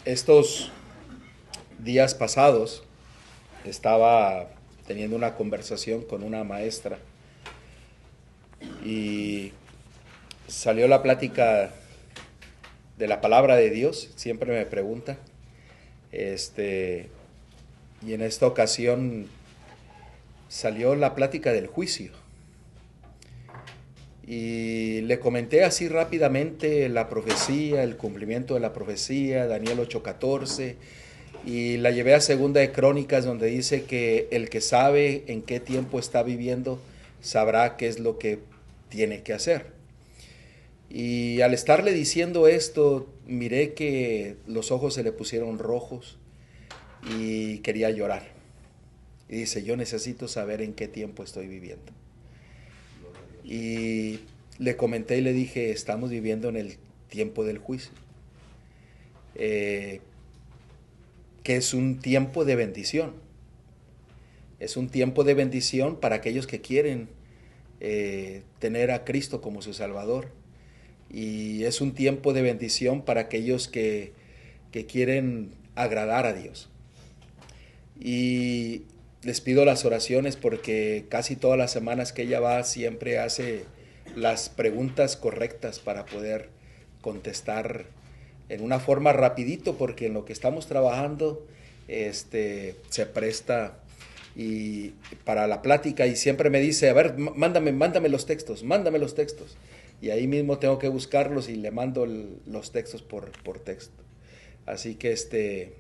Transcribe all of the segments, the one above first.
Estos días pasados estaba teniendo una conversación con una maestra y salió la plática de la palabra de Dios, siempre me pregunta, y en esta ocasión salió la plática del juicio. Y le comenté así rápidamente la profecía, el cumplimiento de la profecía, Daniel 8:14, y la llevé a Segunda de Crónicas, donde dice que el que sabe en qué tiempo está viviendo sabrá qué es lo que tiene que hacer. Y al estarle diciendo esto, miré que los ojos se le pusieron rojos y quería llorar. Y dice, yo necesito saber en qué tiempo estoy viviendo. Y le comenté y le dije, estamos viviendo en el tiempo del juicio, que es un tiempo de bendición. Es un tiempo de bendición para aquellos que quieren tener a Cristo como su Salvador. Y es un tiempo de bendición para aquellos que quieren agradar a Dios. Y les pido las oraciones porque casi todas las semanas que ella va siempre hace las preguntas correctas para poder contestar en una forma rapidito, porque en lo que estamos trabajando se presta y para la plática, y siempre me dice, a ver, mándame los textos, y ahí mismo tengo que buscarlos y le mando los textos por texto. Así que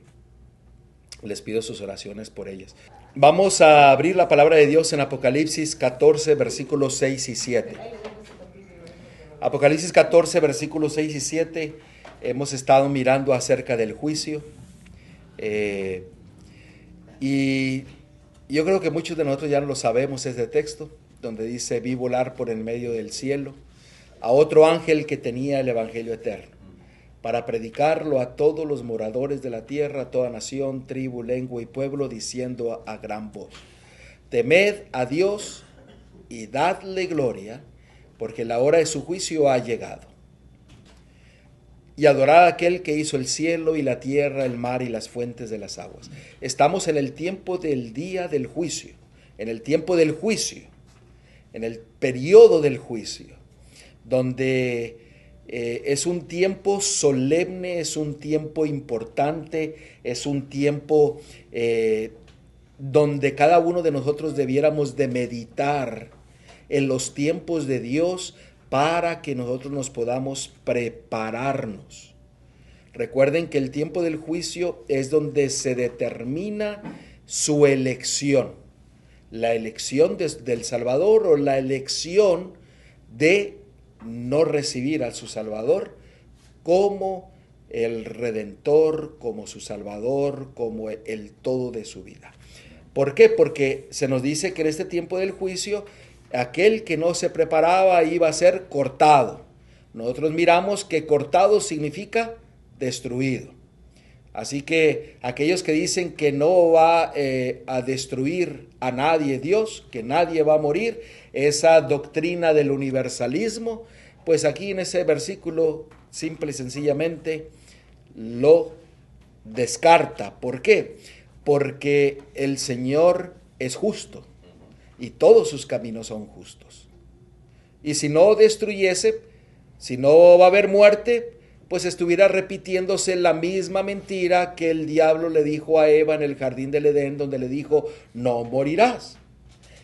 les pido sus oraciones por ellas. Vamos a abrir la palabra de Dios en Apocalipsis 14, versículos 6 y 7. Apocalipsis 14, versículos 6 y 7. Hemos estado mirando acerca del juicio. Y yo creo que muchos de nosotros ya lo sabemos, este texto, donde dice, vi volar por el medio del cielo a otro ángel que tenía el evangelio eterno, para predicarlo a todos los moradores de la tierra, a toda nación, tribu, lengua y pueblo, diciendo a gran voz, temed a Dios y dadle gloria, porque la hora de su juicio ha llegado. Y adorad a aquel que hizo el cielo y la tierra, el mar y las fuentes de las aguas. Estamos en el tiempo del día del juicio, en el tiempo del juicio, en el periodo del juicio, donde es un tiempo solemne, es un tiempo importante, es un tiempo donde cada uno de nosotros debiéramos de meditar en los tiempos de Dios para que nosotros nos podamos prepararnos. Recuerden que el tiempo del juicio es donde se determina su elección, la elección del Salvador o la elección de no recibir a su Salvador como el Redentor, como su Salvador, como el todo de su vida. ¿Por qué? Porque se nos dice que en este tiempo del juicio, aquel que no se preparaba iba a ser cortado. Nosotros miramos que cortado significa destruido. Así que aquellos que dicen que no va a destruir a nadie Dios, que nadie va a morir, esa doctrina del universalismo, pues aquí en ese versículo simple y sencillamente lo descarta. ¿Por qué? Porque el Señor es justo y todos sus caminos son justos. Y si no destruyese, si no va a haber muerte, pues estuviera repitiéndose la misma mentira que el diablo le dijo a Eva en el jardín del Edén, donde le dijo, no morirás.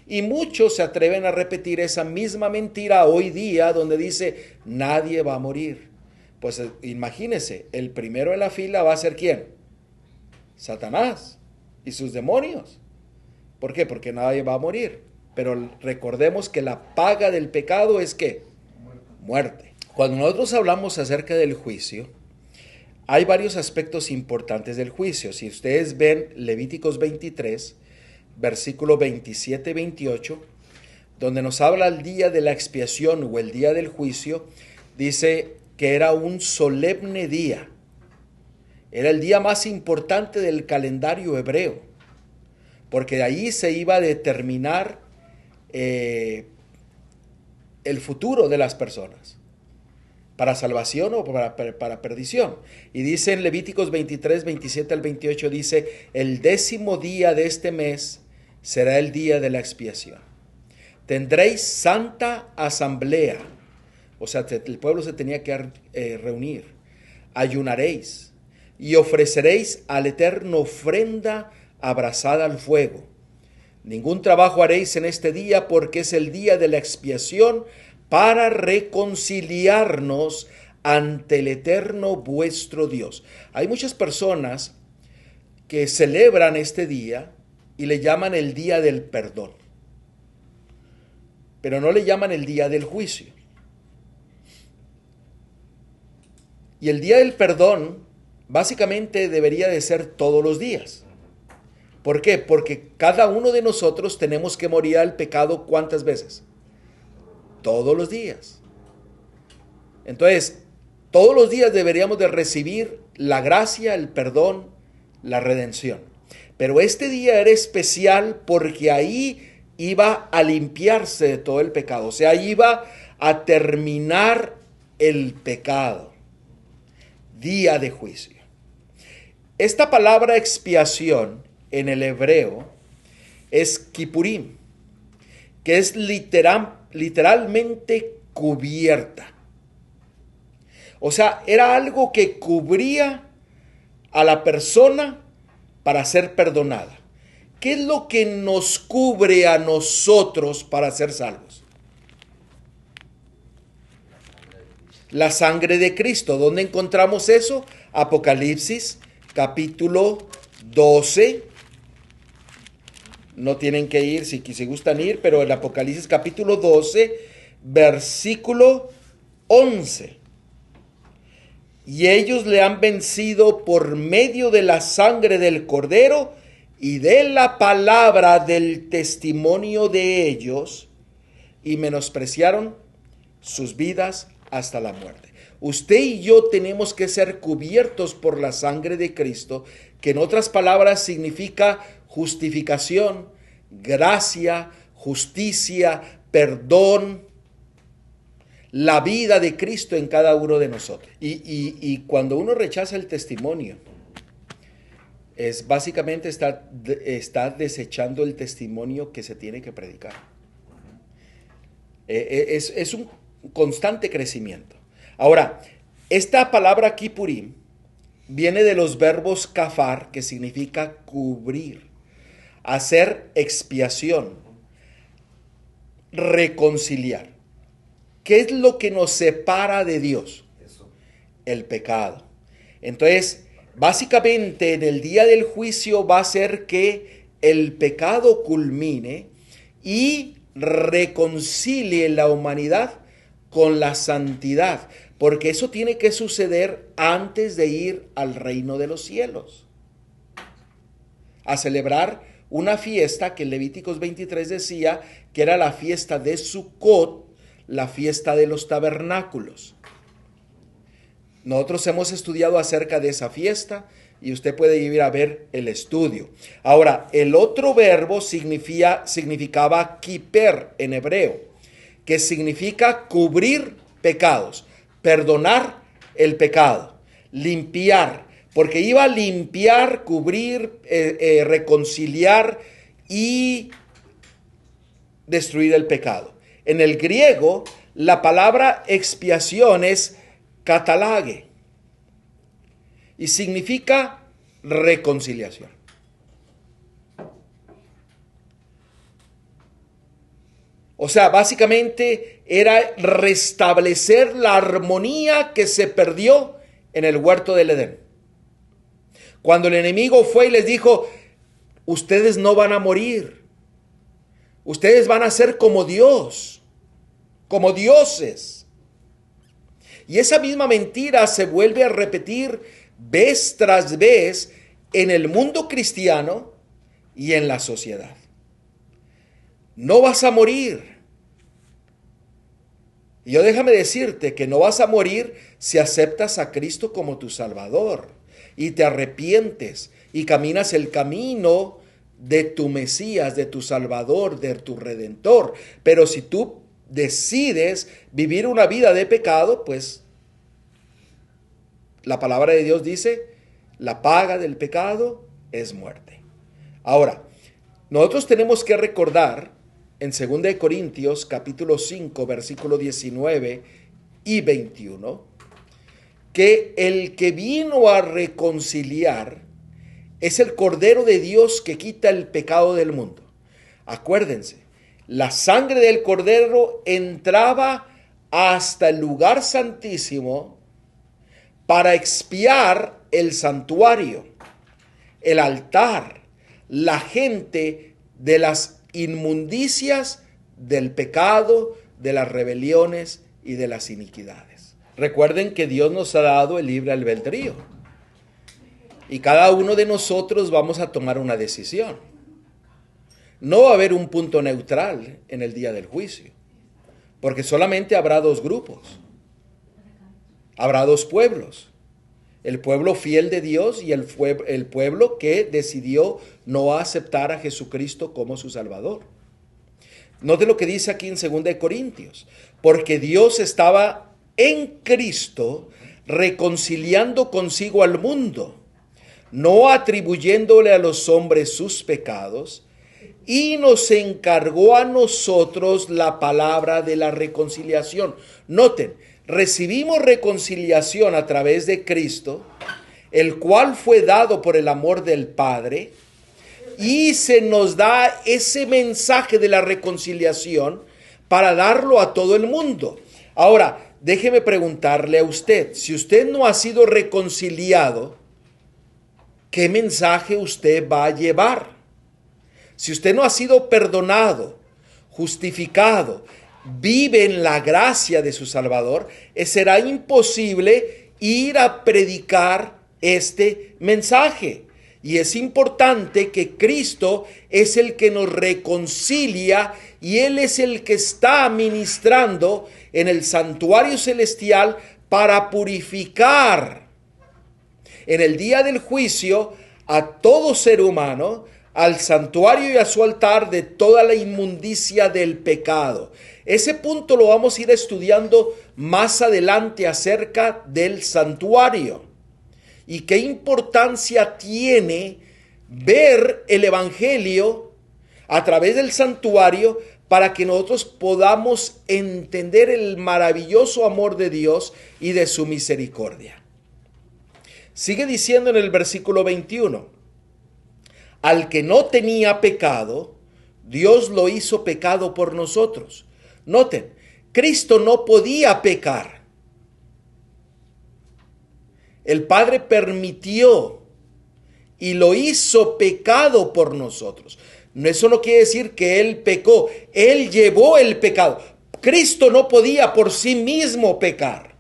Y muchos se atreven a repetir esa misma mentira hoy día, donde dice, nadie va a morir. Pues imagínense, el primero en la fila va a ser ¿quién? Satanás y sus demonios. ¿Por qué? Porque nadie va a morir. Pero recordemos que la paga del pecado es ¿qué? Muerte. Cuando nosotros hablamos acerca del juicio, hay varios aspectos importantes del juicio. Si ustedes ven Levíticos 23, versículo 27-28, donde nos habla el día de la expiación o el día del juicio, dice que era un solemne día. Era el día más importante del calendario hebreo, porque de ahí se iba a determinar el futuro de las personas. para salvación o para perdición. Y dice en Levíticos 23, 27 al 28, dice, el 10º día de este mes será el día de la expiación. Tendréis santa asamblea, o sea, el pueblo se tenía que reunir. Ayunaréis y ofreceréis al Eterno ofrenda abrasada al fuego. Ningún trabajo haréis en este día porque es el día de la expiación para reconciliarnos ante el Eterno vuestro Dios. Hay muchas personas que celebran este día y le llaman el día del perdón, pero no le llaman el día del juicio. Y el día del perdón básicamente debería de ser todos los días. ¿Por qué? Porque cada uno de nosotros tenemos que morir al pecado ¿cuántas veces? Todos los días. Entonces, todos los días deberíamos de recibir la gracia, el perdón, la redención. Pero este día era especial porque ahí iba a limpiarse de todo el pecado. O sea, iba a terminar el pecado. Día de juicio. Esta palabra expiación en el hebreo es Kippurim, que es literalmente cubierta. O sea, era algo que cubría a la persona para ser perdonada. ¿Qué es lo que nos cubre a nosotros para ser salvos? La sangre de Cristo. ¿Dónde encontramos eso? Apocalipsis capítulo 12. No tienen que ir si gustan ir, pero el Apocalipsis capítulo 12, versículo 11. Y ellos le han vencido por medio de la sangre del Cordero y de la palabra del testimonio de ellos, y menospreciaron sus vidas hasta la muerte. Usted y yo tenemos que ser cubiertos por la sangre de Cristo, que en otras palabras significa justificación, gracia, justicia, perdón, la vida de Cristo en cada uno de nosotros. Y cuando uno rechaza el testimonio, es básicamente está desechando el testimonio que se tiene que predicar. Es un constante crecimiento. Ahora, esta palabra Kippurim viene de los verbos kafar, que significa cubrir, hacer expiación, reconciliar. ¿Qué es lo que nos separa de Dios? El pecado. Entonces, básicamente en el día del juicio va a ser que el pecado culmine y reconcilie la humanidad con la santidad, porque eso tiene que suceder antes de ir al reino de los cielos, a celebrar una fiesta que en Levíticos 23 decía que era la fiesta de Sukkot, la fiesta de los tabernáculos. Nosotros hemos estudiado acerca de esa fiesta y usted puede ir a ver el estudio. Ahora, el otro verbo significaba kiper en hebreo, que significa cubrir pecados, perdonar el pecado, limpiar, porque iba a limpiar, cubrir, reconciliar y destruir el pecado. En el griego, la palabra expiación es katalage y significa reconciliación. O sea, básicamente era restablecer la armonía que se perdió en el huerto del Edén. Cuando el enemigo fue y les dijo, ustedes no van a morir, ustedes van a ser como Dios, como dioses. Y esa misma mentira se vuelve a repetir vez tras vez en el mundo cristiano y en la sociedad. No vas a morir. Y yo déjame decirte que no vas a morir si aceptas a Cristo como tu Salvador y te arrepientes y caminas el camino de tu Mesías, de tu Salvador, de tu Redentor. Pero si tú decides vivir una vida de pecado, pues la palabra de Dios dice, la paga del pecado es muerte. Ahora, nosotros tenemos que recordar en 2 Corintios capítulo 5, versículo 19 y 21, que el que vino a reconciliar es el Cordero de Dios que quita el pecado del mundo. Acuérdense, la sangre del Cordero entraba hasta el lugar santísimo para expiar el santuario, el altar, la gente de las inmundicias, del pecado, de las rebeliones y de las iniquidades. Recuerden que Dios nos ha dado el libre albedrío y cada uno de nosotros vamos a tomar una decisión. No va a haber un punto neutral en el día del juicio, porque solamente habrá dos grupos, habrá dos pueblos. El pueblo fiel de Dios y el pueblo que decidió no aceptar a Jesucristo como su Salvador. Note lo que dice aquí en 2 Corintios. Porque Dios estaba en Cristo reconciliando consigo al mundo, no atribuyéndole a los hombres sus pecados, y nos encargó a nosotros la palabra de la reconciliación. Noten, recibimos reconciliación a través de Cristo, el cual fue dado por el amor del Padre, y se nos da ese mensaje de la reconciliación para darlo a todo el mundo. Ahora, déjeme preguntarle a usted, si usted no ha sido reconciliado, ¿qué mensaje usted va a llevar? Si usted no ha sido perdonado, justificado, vive en la gracia de su Salvador, será imposible ir a predicar este mensaje. Y es importante que Cristo es el que nos reconcilia y Él es el que está ministrando en el santuario celestial para purificar en el día del juicio a todo ser humano, al santuario y a su altar de toda la inmundicia del pecado. Ese punto lo vamos a ir estudiando más adelante acerca del santuario. Y qué importancia tiene ver el evangelio a través del santuario para que nosotros podamos entender el maravilloso amor de Dios y de su misericordia. Sigue diciendo en el versículo 21. Al que no tenía pecado, Dios lo hizo pecado por nosotros. Noten, Cristo no podía pecar. El Padre permitió y lo hizo pecado por nosotros. Eso no quiere decir que Él pecó. Él llevó el pecado. Cristo no podía por sí mismo pecar.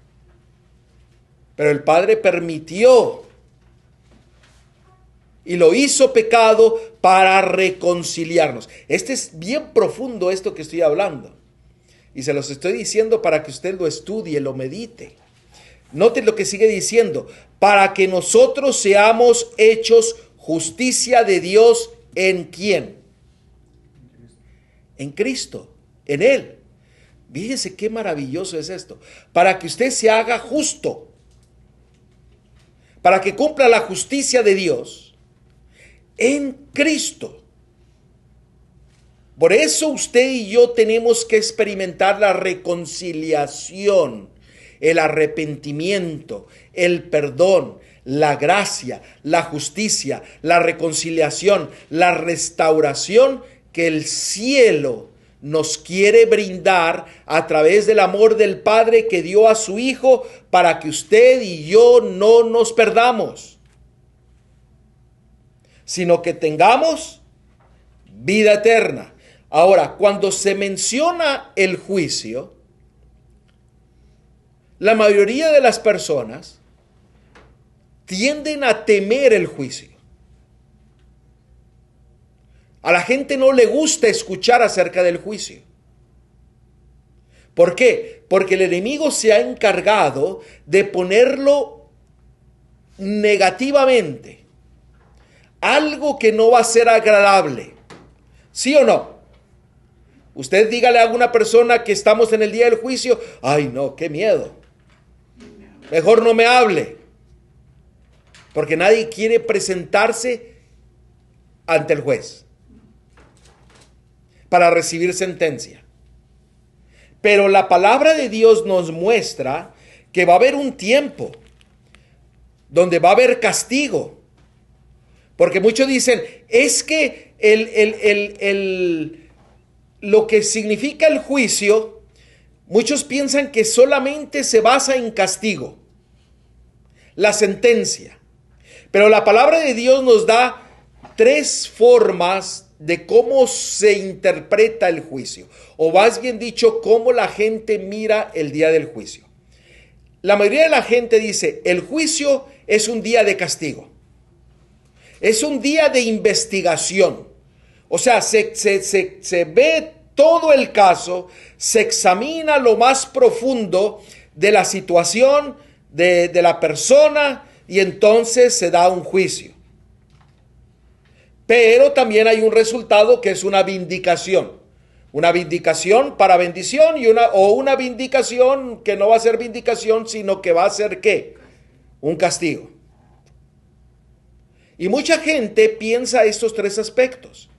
Pero el Padre permitió y lo hizo pecado para reconciliarnos. Este es bien profundo esto que estoy hablando. Y se los estoy diciendo para que usted lo estudie, lo medite. Noten lo que sigue diciendo. Para que nosotros seamos hechos justicia de Dios ¿en quién? En Cristo, en Él. Fíjense qué maravilloso es esto. Para que usted se haga justo. Para que cumpla la justicia de Dios en Cristo. Por eso usted y yo tenemos que experimentar la reconciliación, el arrepentimiento, el perdón, la gracia, la justicia, la reconciliación, la restauración que el cielo nos quiere brindar a través del amor del Padre que dio a su Hijo para que usted y yo no nos perdamos, sino que tengamos vida eterna. Ahora, cuando se menciona el juicio, la mayoría de las personas tienden a temer el juicio. A la gente no le gusta escuchar acerca del juicio. ¿Por qué? Porque el enemigo se ha encargado de ponerlo negativamente. Algo que no va a ser agradable. ¿Sí o no? Usted dígale a alguna persona que estamos en el día del juicio, ay no, qué miedo. Mejor no me hable. porque nadie quiere presentarse ante el juez para recibir sentencia. Pero la palabra de Dios nos muestra que va a haber un tiempo donde va a haber castigo. Porque muchos dicen, es que lo que significa el juicio, muchos piensan que solamente se basa en castigo, la sentencia. Pero la palabra de Dios nos da tres formas de cómo se interpreta el juicio, o más bien dicho, cómo la gente mira el día del juicio. La mayoría de la gente dice, el juicio es un día de castigo, es un día de investigación. O sea, se ve todo el caso, se examina lo más profundo de la situación de la persona y entonces se da un juicio. Pero también hay un resultado que es una vindicación. Una vindicación para bendición o una vindicación que no va a ser vindicación, sino que va a ser ¿qué? Un castigo. Y mucha gente piensa estos tres aspectos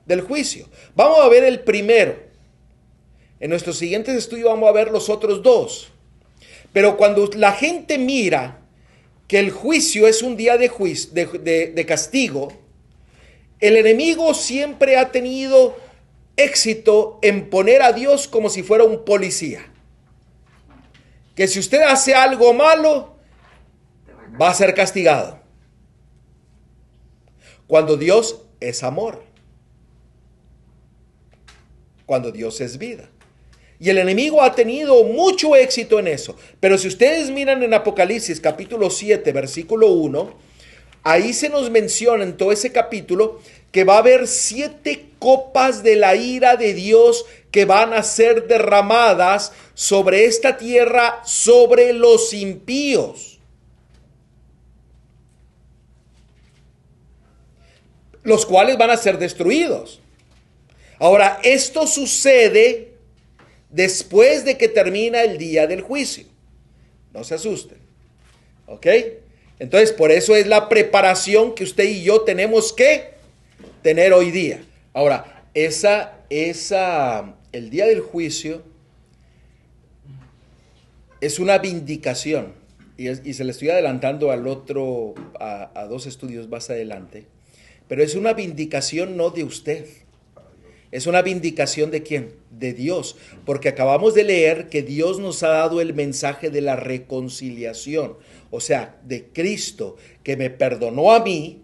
del juicio. Vamos a ver el primero. En nuestros siguientes estudios vamos a ver los otros dos. Pero cuando la gente mira que el juicio es un día de castigo, el enemigo siempre ha tenido éxito en poner a Dios como si fuera un policía. Que si usted hace algo malo, va a ser castigado. Cuando Dios es amor. Cuando Dios es vida. Y el enemigo ha tenido mucho éxito en eso. Pero si ustedes miran en Apocalipsis capítulo 7, versículo 1, ahí se nos menciona en todo ese capítulo que va a haber 7 copas de la ira de Dios que van a ser derramadas sobre esta tierra, sobre los impíos. Los cuales van a ser destruidos. Ahora, esto sucede después de que termina el día del juicio. No se asusten. ¿Ok? Entonces, por eso es la preparación que usted y yo tenemos que tener hoy día. Ahora, el día del juicio es una vindicación. Y se le estoy adelantando al otro, a 2 estudios más adelante. Pero es una vindicación no de usted. Es una vindicación ¿de quién? De Dios. Porque acabamos de leer que Dios nos ha dado el mensaje de la reconciliación. O sea, de Cristo, que me perdonó a mí,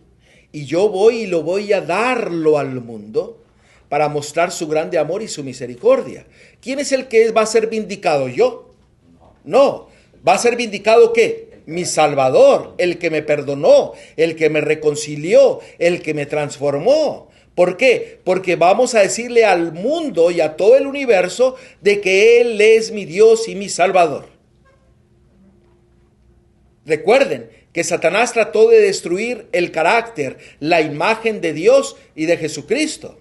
y yo voy y lo voy a darlo al mundo para mostrar su grande amor y su misericordia. ¿Quién es el que va a ser vindicado? ¿Yo? No. ¿Va a ser vindicado qué? Mi Salvador, el que me perdonó, el que me reconcilió, el que me transformó. ¿Por qué? Porque vamos a decirle al mundo y a todo el universo de que Él es mi Dios y mi Salvador. Recuerden que Satanás trató de destruir el carácter, la imagen de Dios y de Jesucristo.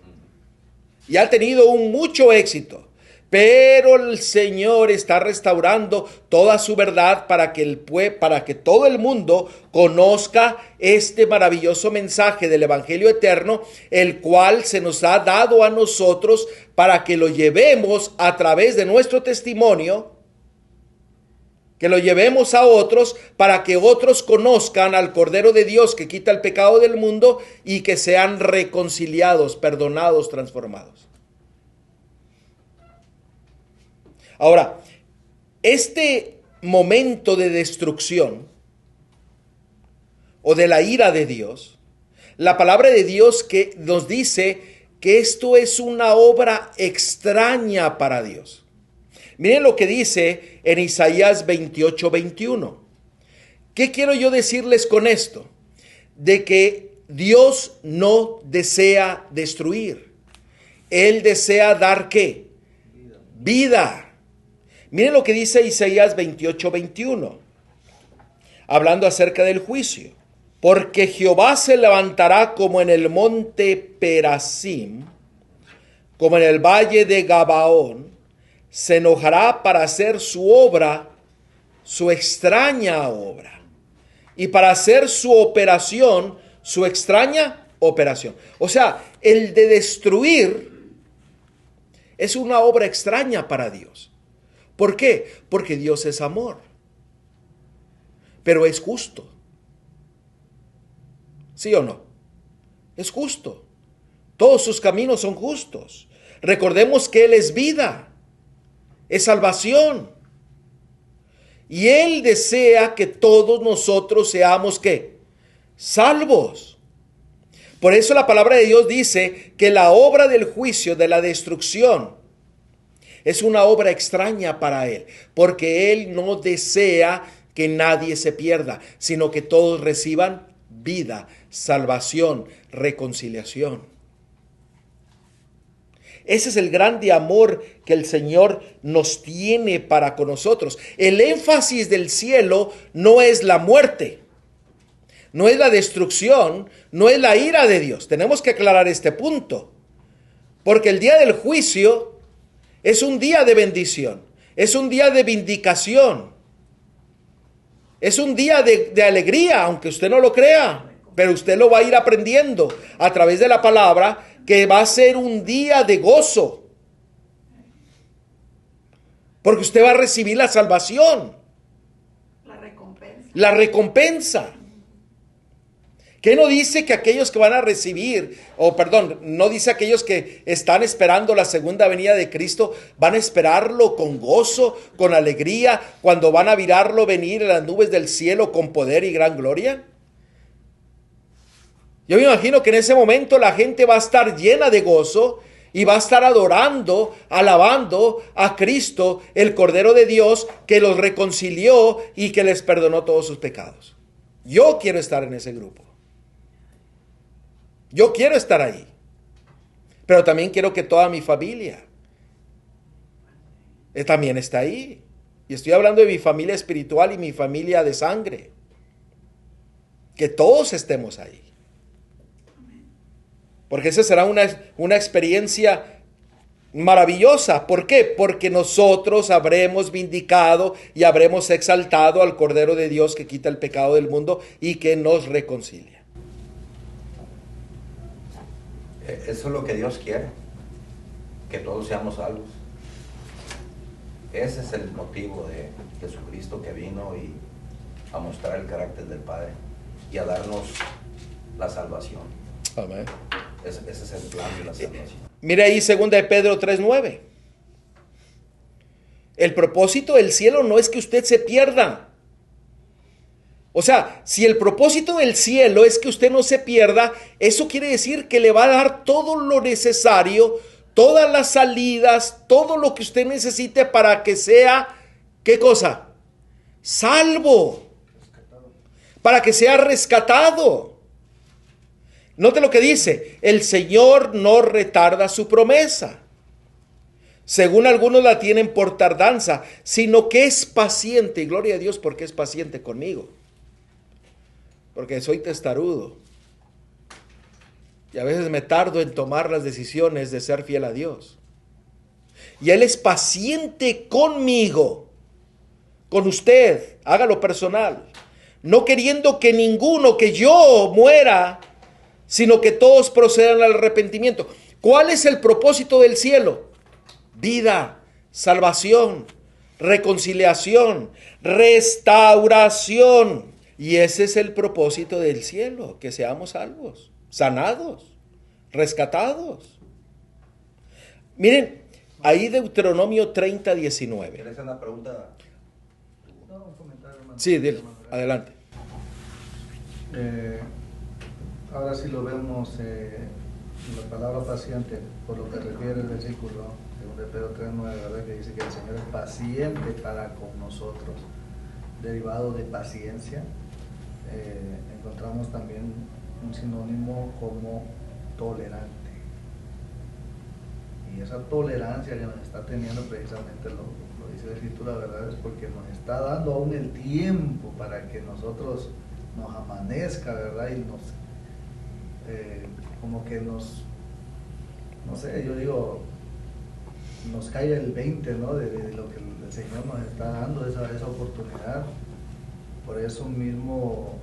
Y ha tenido mucho éxito. Pero el Señor está restaurando toda su verdad para que todo el mundo conozca este maravilloso mensaje del Evangelio eterno, el cual se nos ha dado a nosotros para que lo llevemos a través de nuestro testimonio, que lo llevemos a otros para que otros conozcan al Cordero de Dios que quita el pecado del mundo y que sean reconciliados, perdonados, transformados. Ahora, este momento de destrucción o de la ira de Dios, la palabra de Dios que nos dice que esto es una obra extraña para Dios. Miren lo que dice en Isaías 28:21. ¿Qué quiero yo decirles con esto? De que Dios no desea destruir. Él desea dar ¿qué? Vida. Miren lo que dice Isaías 28:21, hablando acerca del juicio. Porque Jehová se levantará como en el monte Perasim, como en el valle de Gabaón, se enojará para hacer su obra, su extraña obra. y para hacer su operación, su extraña operación. O sea, el de destruir es una obra extraña para Dios. ¿Por qué? Porque Dios es amor, pero es justo. ¿Sí o no? Es justo. Todos sus caminos son justos. Recordemos que Él es vida, es salvación. Y Él desea que todos nosotros seamos, ¿qué? Salvos. Por eso la palabra de Dios dice que la obra del juicio, de la destrucción, es una obra extraña para Él, porque Él no desea que nadie se pierda, sino que todos reciban vida, salvación, reconciliación. Ese es el grande amor que el Señor nos tiene para con nosotros. El énfasis del cielo no es la muerte, no es la destrucción, no es la ira de Dios. Tenemos que aclarar este punto, porque el día del juicio es un día de bendición, es un día de vindicación, es un día de alegría, aunque usted no lo crea, pero usted lo va a ir aprendiendo a través de la palabra, que va a ser un día de gozo, porque usted va a recibir la salvación, la recompensa. ¿Qué no dice que aquellos que van a recibir, no dice aquellos que están esperando la segunda venida de Cristo, van a esperarlo con gozo, con alegría, cuando van a mirarlo venir en las nubes del cielo con poder y gran gloria? Yo me imagino que en ese momento la gente va a estar llena de gozo y va a estar adorando, alabando a Cristo, el Cordero de Dios, que los reconcilió y que les perdonó todos sus pecados. Yo quiero estar en ese grupo. Yo quiero estar ahí. Pero también quiero que toda mi familia también está ahí. Y estoy hablando de mi familia espiritual y mi familia de sangre. Que todos estemos ahí. Porque esa será una experiencia maravillosa. ¿Por qué? Porque nosotros habremos vindicado y habremos exaltado al Cordero de Dios que quita el pecado del mundo y que nos reconcilia. Eso es lo que Dios quiere, que todos seamos salvos. Ese es el motivo de Jesucristo, que vino a mostrar el carácter del Padre y a darnos la salvación. Amén. Ese es el plan de la salvación. Mire ahí 2 de Pedro 3:9. El propósito del cielo no es que usted se pierda. O sea, si el propósito del cielo es que usted no se pierda, eso quiere decir que le va a dar todo lo necesario, todas las salidas, todo lo que usted necesite para que sea, ¿qué cosa? Salvo. Para que sea rescatado. Note lo que dice: el Señor no retarda su promesa, según algunos la tienen por tardanza, sino que es paciente. Y gloria a Dios porque es paciente conmigo, porque soy testarudo y a veces me tardo en tomar las decisiones de ser fiel a Dios. Y Él es paciente conmigo, con usted, hágalo personal, no queriendo que ninguno, que yo muera, sino que todos procedan al arrepentimiento. ¿Cuál es el propósito del cielo? Vida, salvación, reconciliación, restauración. Y ese es el propósito del cielo, que seamos salvos, sanados, rescatados. Miren, ahí Deuteronomio 30:19. ¿Quieres hacer una pregunta? No, un comentario, hermano. Sí, adelante. Ahora sí lo vemos, la palabra paciente, por lo que refiere el versículo de Pedro 3:9, ¿verdad? Que dice que el Señor es paciente para con nosotros. Derivado de paciencia, encontramos también un sinónimo como tolerante. Y esa tolerancia que nos está teniendo, precisamente lo dice la Escritura, ¿verdad? Es porque nos está dando aún el tiempo para que nosotros nos amanezca, ¿verdad? Y nos como que no sé, yo digo, nos cae el 20, ¿no? De lo que el Señor nos está dando, esa oportunidad. Por eso mismo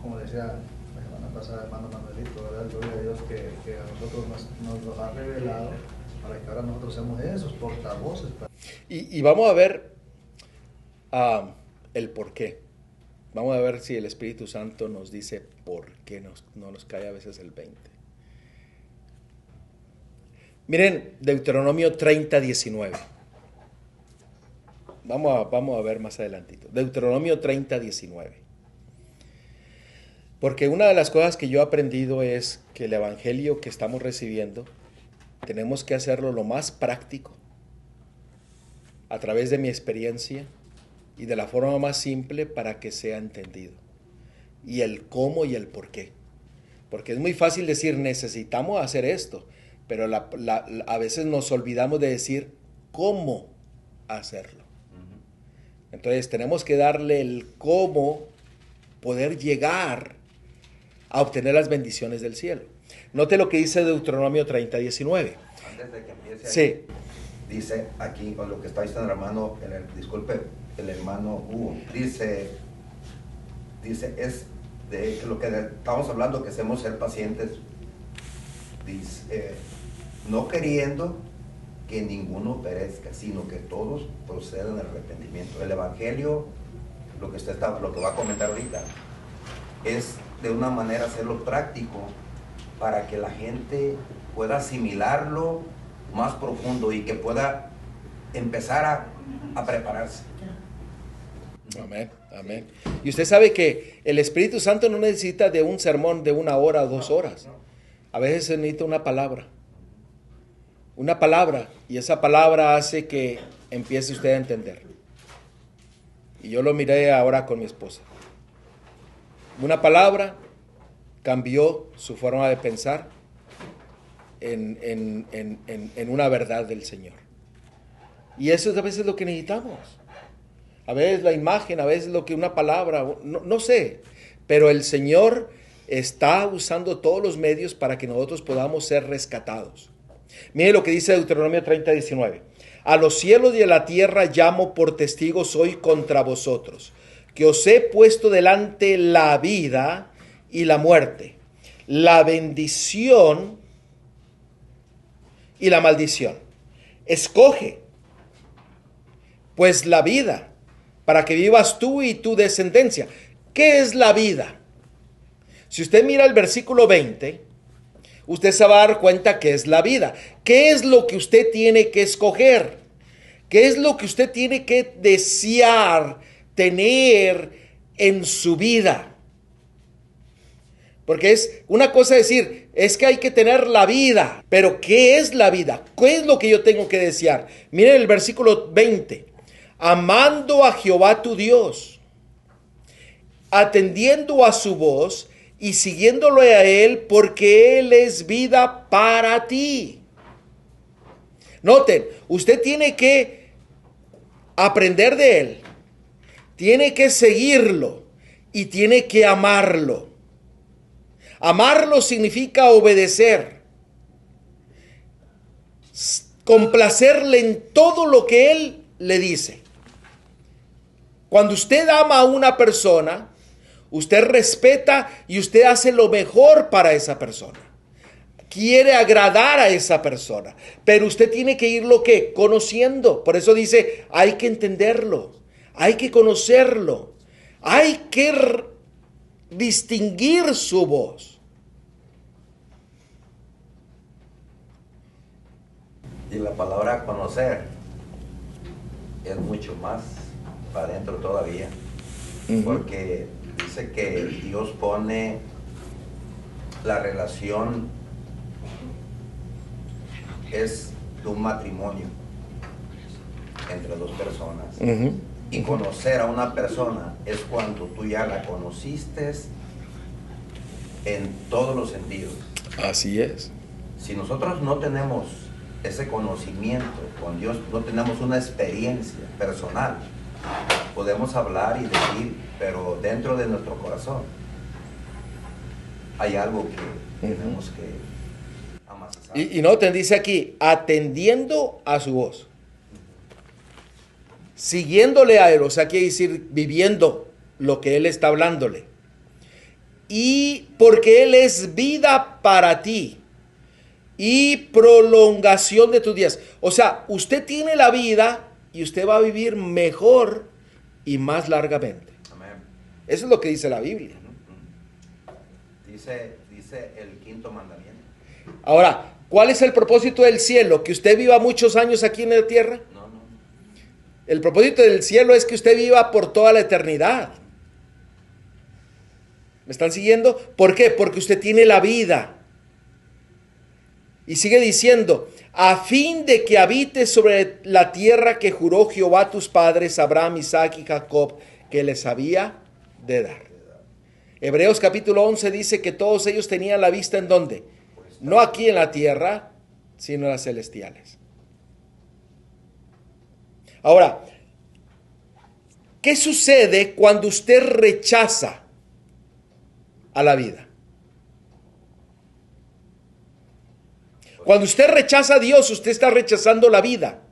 como decía la semana pasada hermano Manuelito, ¿verdad? Gloria a Dios que a nosotros nos lo ha revelado para que ahora nosotros seamos esos portavoces. Y vamos a ver el por qué. Vamos a ver si el Espíritu Santo nos dice por qué no nos cae a veces el 20. Miren, Deuteronomio 30, 19. Vamos a ver más adelantito. Deuteronomio 30, 19. Porque una de las cosas que yo he aprendido es que el evangelio que estamos recibiendo tenemos que hacerlo lo más práctico, a través de mi experiencia y de la forma más simple para que sea entendido. Y el cómo y el por qué. Porque es muy fácil decir necesitamos hacer esto, pero a veces nos olvidamos de decir cómo hacerlo. Entonces tenemos que darle el cómo poder llegar a obtener las bendiciones del cielo. Note lo que dice Deuteronomio 30, 19. Antes de que empiece, sí. Ahí, dice aquí con lo que está diciendo el hermano, el hermano Hugo, dice es de lo que estamos hablando, que hacemos ser pacientes, dice, no queriendo que ninguno perezca, sino que todos procedan al arrepentimiento. El evangelio, lo que va a comentar ahorita, es de una manera hacerlo práctico para que la gente pueda asimilarlo más profundo y que pueda empezar a prepararse. Amén, amén. Y usted sabe que el Espíritu Santo no necesita de un sermón de 1 hora o 2 horas. A veces se necesita una palabra. Una palabra, y esa palabra hace que empiece usted a entender. Y yo lo miré ahora con mi esposa. Una palabra cambió su forma de pensar en una verdad del Señor. Y eso es a veces lo que necesitamos. A veces la imagen, a veces lo que una palabra, no sé. Pero el Señor está usando todos los medios para que nosotros podamos ser rescatados. Mire lo que dice Deuteronomio 30, 19. A los cielos y a la tierra llamo por testigos hoy contra vosotros, que os he puesto delante la vida y la muerte, la bendición y la maldición. Escoge, pues, la vida, para que vivas tú y tu descendencia. ¿Qué es la vida? Si usted mira el versículo 20, usted se va a dar cuenta que es la vida. ¿Qué es lo que usted tiene que escoger? ¿Qué es lo que usted tiene que desear tener en su vida? Porque es una cosa decir, es que hay que tener la vida. Pero ¿qué es la vida? ¿Qué es lo que yo tengo que desear? Miren el versículo 20. Amando a Jehová tu Dios, atendiendo a su voz y siguiéndolo a Él, porque Él es vida para ti. Noten, usted tiene que aprender de Él, tiene que seguirlo y tiene que amarlo. Amarlo significa obedecer, complacerle en todo lo que Él le dice. Cuando usted ama a una persona, usted respeta y usted hace lo mejor para esa persona. Quiere agradar a esa persona, pero usted tiene que irlo ¿qué? Conociendo. Por eso dice, hay que entenderlo, hay que conocerlo, hay que distinguir su voz. Y la palabra conocer es mucho más para adentro todavía, porque dice que Dios pone la relación es de un matrimonio entre dos personas. Y conocer a una persona es cuando tú ya la conociste en todos los sentidos. Así es. Si nosotros no tenemos ese conocimiento con Dios, no tenemos una experiencia personal, podemos hablar y decir, pero dentro de nuestro corazón hay algo que tenemos que amasar. Y noten, dice aquí, atendiendo a su voz, siguiéndole a Él, o sea, quiere decir viviendo lo que Él está hablándole, y porque Él es vida para ti y prolongación de tus días. O sea, usted tiene la vida y usted va a vivir mejor y más largamente. Amén. Eso es lo que dice la Biblia. Dice el quinto mandamiento. Ahora, ¿cuál es el propósito del cielo? ¿Que usted viva muchos años aquí en la tierra? No. El propósito del cielo es que usted viva por toda la eternidad. ¿Me están siguiendo? ¿Por qué? Porque usted tiene la vida. Y sigue diciendo, a fin de que habites sobre la tierra que juró Jehová a tus padres, Abraham, Isaac y Jacob, que les había de dar. Hebreos capítulo 11 dice que todos ellos tenían la vista ¿en dónde? No aquí en la tierra, sino en las celestiales. Ahora, ¿qué sucede cuando usted rechaza a la vida? Cuando usted rechaza a Dios, usted está rechazando la vida.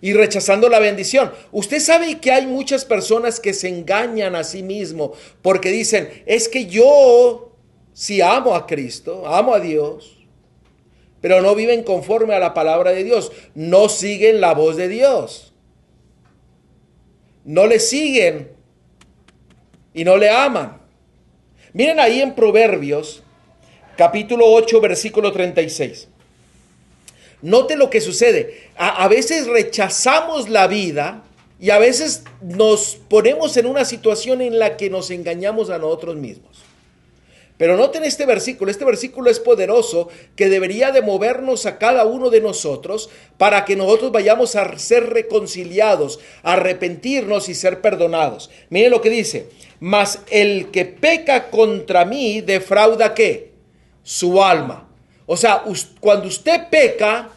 Y rechazando la bendición. Usted sabe que hay muchas personas que se engañan a sí mismos porque dicen, es que yo sí amo a Cristo, amo a Dios, pero no viven conforme a la palabra de Dios. No siguen la voz de Dios. No le siguen y no le aman. Miren ahí en Proverbios capítulo 8, versículo 36. Note lo que sucede. A veces rechazamos la vida y a veces nos ponemos en una situación en la que nos engañamos a nosotros mismos. Pero noten este versículo es poderoso que debería de movernos a cada uno de nosotros para que nosotros vayamos a ser reconciliados, a arrepentirnos y ser perdonados. Miren lo que dice, mas el que peca contra mí defrauda ¿qué? Su alma. O sea, cuando usted peca,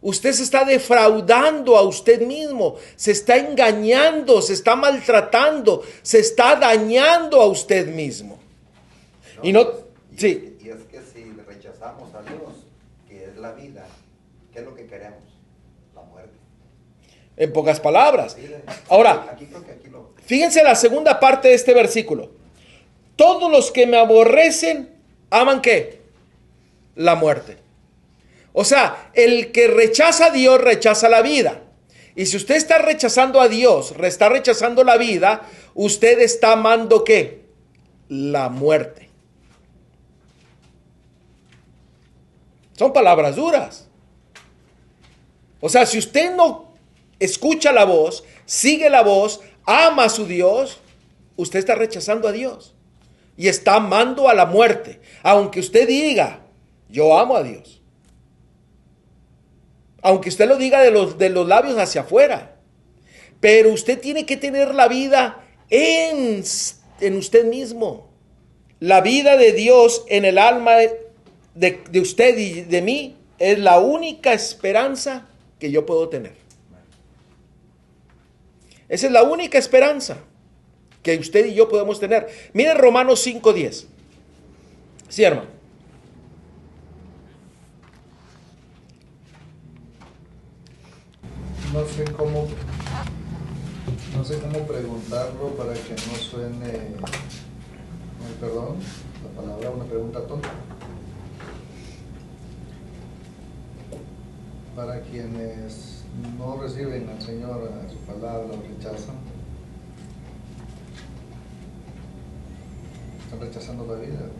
usted se está defraudando a usted mismo, se está engañando, se está maltratando, se está dañando a usted mismo. Y es que si rechazamos a Dios, que es la vida, ¿qué es lo que queremos? La muerte. En pocas palabras. Ahora, fíjense la segunda parte de este versículo. Todos los que me aborrecen, ¿aman qué? La muerte. O sea, el que rechaza a Dios, rechaza la vida. Y si usted está rechazando a Dios, está rechazando la vida, usted está amando ¿qué? La muerte. Son palabras duras. O sea, si usted no escucha la voz, sigue la voz, ama a su Dios, usted está rechazando a Dios. Y está amando a la muerte. Aunque usted diga, yo amo a Dios. Aunque usted lo diga de los labios hacia afuera. Pero usted tiene que tener la vida en usted mismo. La vida de Dios en el alma de usted y de mí es la única esperanza que yo puedo tener. Esa es la única esperanza que usted y yo podemos tener. Mire Romanos 5:10. Sí, hermano. No sé cómo preguntarlo para que no suene, perdón, la palabra, una pregunta tonta. Para quienes no reciben al Señor a su palabra o rechazan, están rechazando la vida,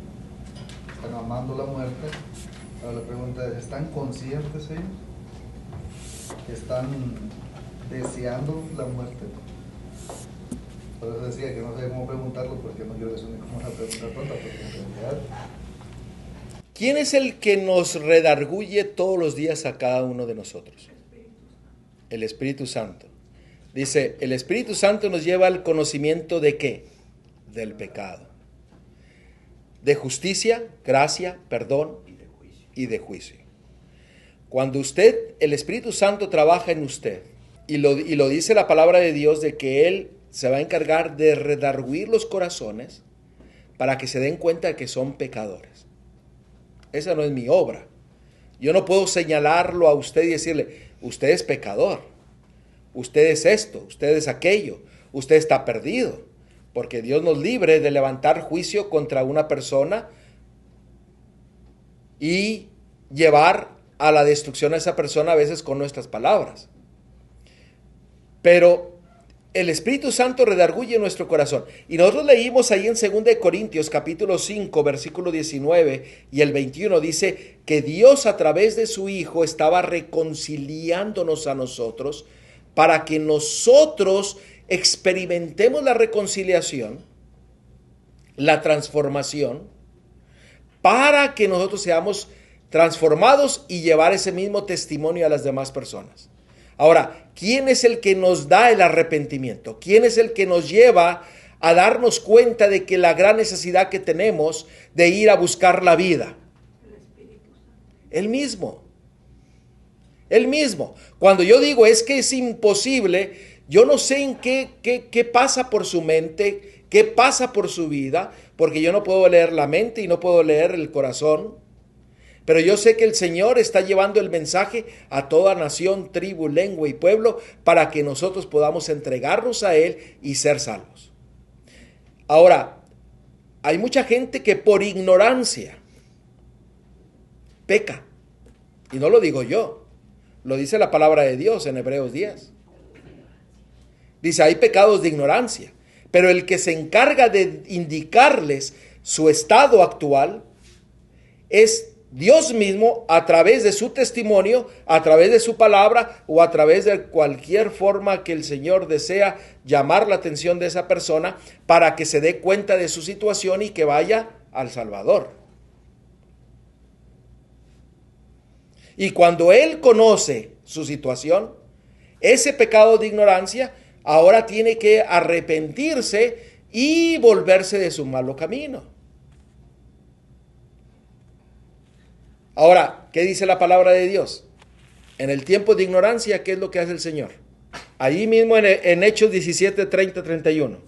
están amando la muerte. Ahora la pregunta es, ¿están conscientes ellos? ¿Están deseando la muerte? Por eso decía que no sé cómo preguntarlo, porque no quiero que suene como una pregunta tonta, porque en realidad... ¿Quién es el que nos redarguye todos los días a cada uno de nosotros? El Espíritu Santo. Dice, el Espíritu Santo nos lleva al conocimiento de ¿qué? Del pecado. De justicia, gracia, perdón y de juicio. Cuando el Espíritu Santo trabaja en usted, y lo dice la palabra de Dios, de que Él se va a encargar de redarguir los corazones para que se den cuenta de que son pecadores. Esa no es mi obra. Yo no puedo señalarlo a usted y decirle, usted es pecador, usted es esto, usted es aquello, usted está perdido. porque Dios nos libre de levantar juicio contra una persona y llevar a la destrucción a esa persona a veces con nuestras palabras. Pero el Espíritu Santo redarguye nuestro corazón. Y nosotros leímos ahí en 2 de Corintios capítulo 5, versículo 19 y el 21, dice que Dios a través de su Hijo estaba reconciliándonos a nosotros para que nosotros experimentemos la reconciliación, la transformación, para que nosotros seamos transformados y llevar ese mismo testimonio a las demás personas. Ahora, ¿quién es el que nos da el arrepentimiento? ¿Quién es el que nos lleva a darnos cuenta de que la gran necesidad que tenemos de ir a buscar la vida? Él mismo. Él mismo. Cuando yo digo es que es imposible, yo no sé en qué pasa por su mente, qué pasa por su vida, porque yo no puedo leer la mente y no puedo leer el corazón. Pero yo sé que el Señor está llevando el mensaje a toda nación, tribu, lengua y pueblo para que nosotros podamos entregarnos a Él y ser salvos. Ahora, hay mucha gente que por ignorancia peca. Y no lo digo yo, lo dice la palabra de Dios en Hebreos 10. Dice, hay pecados de ignorancia, pero el que se encarga de indicarles su estado actual es Dios mismo, a través de su testimonio, a través de su palabra o a través de cualquier forma que el Señor desea llamar la atención de esa persona para que se dé cuenta de su situación y que vaya al Salvador. Y cuando Él conoce su situación, ese pecado de ignorancia ahora tiene que arrepentirse y volverse de su malo camino. Ahora, ¿qué dice la palabra de Dios? En el tiempo de ignorancia, ¿qué es lo que hace el Señor? Ahí mismo en Hechos 17, 30, 31.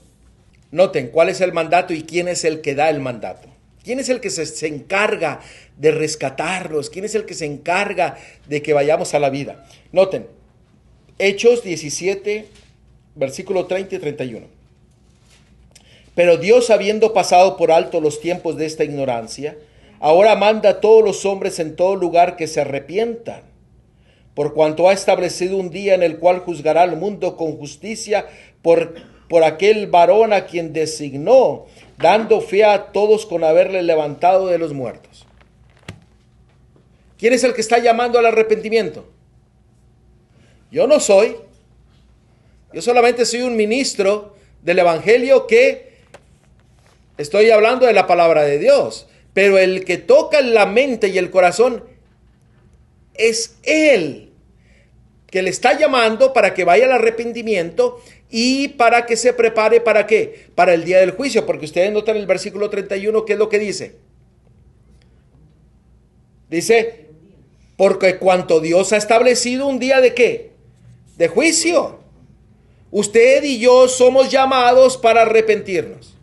Noten cuál es el mandato y quién es el que da el mandato. ¿Quién es el que se encarga de rescatarlos? ¿Quién es el que se encarga de que vayamos a la vida? Noten, Hechos 17, versículo 30 y 31. Pero Dios, habiendo pasado por alto los tiempos de esta ignorancia, ahora manda a todos los hombres en todo lugar que se arrepientan, por cuanto ha establecido un día en el cual juzgará al mundo con justicia por aquel varón a quien designó, dando fe a todos con haberle levantado de los muertos. ¿Quién es el que está llamando al arrepentimiento? Yo no soy. Yo solamente soy un ministro del Evangelio que estoy hablando de la palabra de Dios. Pero el que toca la mente y el corazón es Él, que le está llamando para que vaya al arrepentimiento y para que se prepare, ¿para qué? Para el día del juicio, porque ustedes notan el versículo 31, ¿qué es lo que dice? Dice, porque cuanto Dios ha establecido un día de ¿qué? De juicio. Usted y yo somos llamados para arrepentirnos.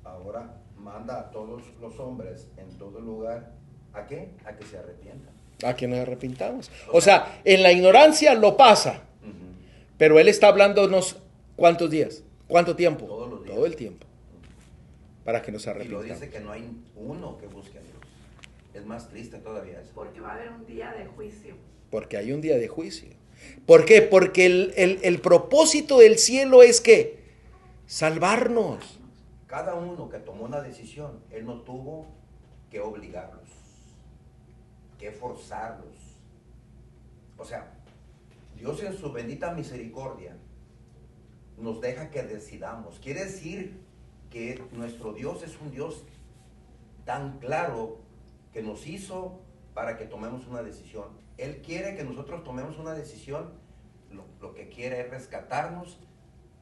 Ahora manda a todos los hombres en todo lugar, ¿a qué? A que se arrepientan. A que nos arrepintamos. O sea, en la ignorancia lo pasa. Pero Él está hablándonos ¿cuántos días? ¿Cuánto tiempo? Todos los días. Todo el tiempo. Para que nos Y lo arrepintamos. dice que no hay uno que busque a Dios. Es más triste todavía eso. Porque va a haber un día de juicio. Porque hay un día de juicio. ¿Por qué? Porque el propósito del cielo es ¿qué? Salvarnos. Cada uno que tomó una decisión, Él no tuvo que obligarlos, que forzarlos. O sea, Dios en su bendita misericordia nos deja que decidamos. Quiere decir que nuestro Dios es un Dios tan claro que nos hizo para que tomemos una decisión. Él quiere que nosotros tomemos una decisión. Lo que quiere es rescatarnos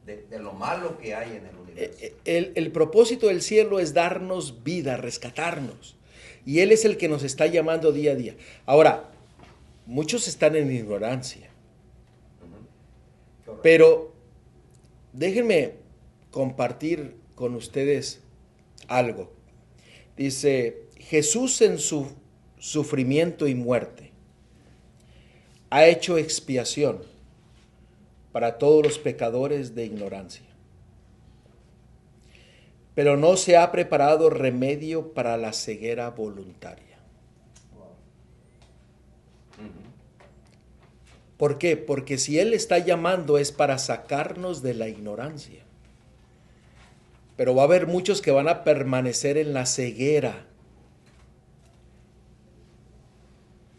de lo malo que hay en el universo. El propósito del cielo es darnos vida, rescatarnos. Y Él es el que nos está llamando día a día. Ahora, muchos están en ignorancia. Pero déjenme compartir con ustedes algo. Dice, Jesús en su sufrimiento y muerte ha hecho expiación para todos los pecadores de ignorancia. pero no se ha preparado remedio para la ceguera voluntaria. ¿Por qué? Porque si Él está llamando es para sacarnos de la ignorancia. Pero va a haber muchos que van a permanecer en la ceguera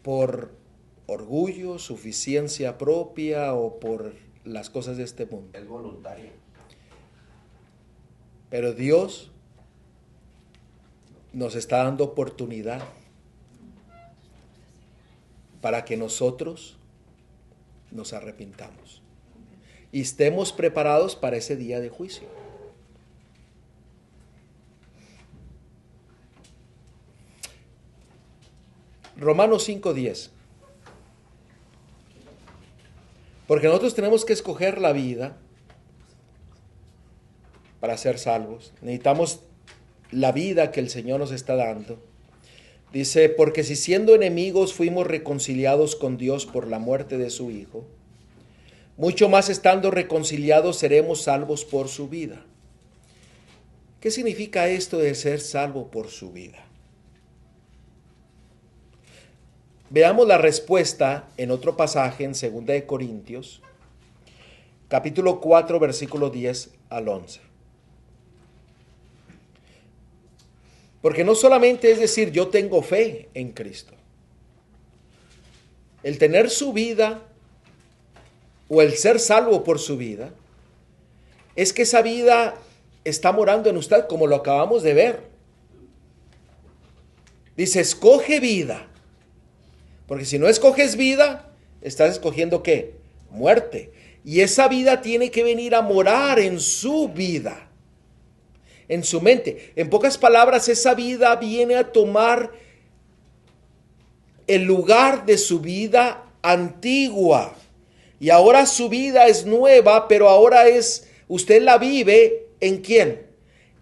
por orgullo, suficiencia propia o por las cosas de este mundo. Es voluntario. Pero Dios nos está dando oportunidad para que nosotros nos arrepintamos y estemos preparados para ese día de juicio. Romanos 5:10. Porque nosotros tenemos que escoger la vida para ser salvos. Necesitamos la vida que el Señor nos está dando. Dice, porque si siendo enemigos fuimos reconciliados con Dios por la muerte de su Hijo, mucho más estando reconciliados seremos salvos por su vida. ¿Qué significa esto de ser salvo por su vida? Veamos la respuesta en otro pasaje en 2 de Corintios, capítulo 4, versículo 10 al 11. Porque no solamente es decir, yo tengo fe en Cristo. El tener su vida o el ser salvo por su vida, es que esa vida está morando en usted, como lo acabamos de ver. Dice, escoge vida. Porque si no escoges vida, estás escogiendo ¿qué? Muerte. Y esa vida tiene que venir a morar en su vida, en su mente. En pocas palabras, esa vida viene a tomar el lugar de su vida antigua. Y ahora su vida es nueva, pero ahora usted la vive ¿en quién?